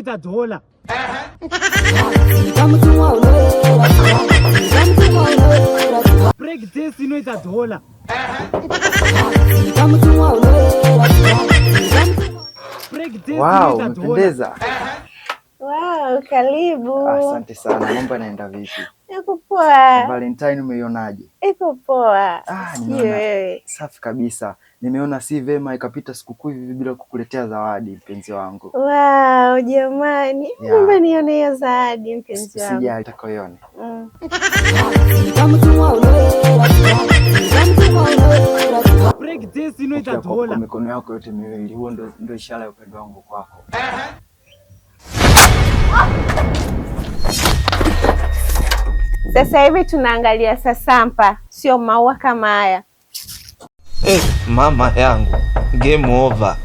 inoita dola. Break dance inoita dola. Wow, umependeza. Wow, karibu. Asante sana. Mambo yanaenda vipi? Iko poa. Valentine umeionaje? Iko poa. Nimeona safi kabisa. Nimeona si vema ikapita sikukuu hivi bila kukuletea zawadi mpenzi wangu. Wow, jamani. Naomba nione hiyo zawadi mpenzi wangu. Sija nitakayoiona. Break dance inoita dola. Mikono yako yote miwili, huo ndio ishara ya upendo wangu kwako. Sasa hivi tunaangalia sasampa, sio maua kama haya. Mama yangu, game over.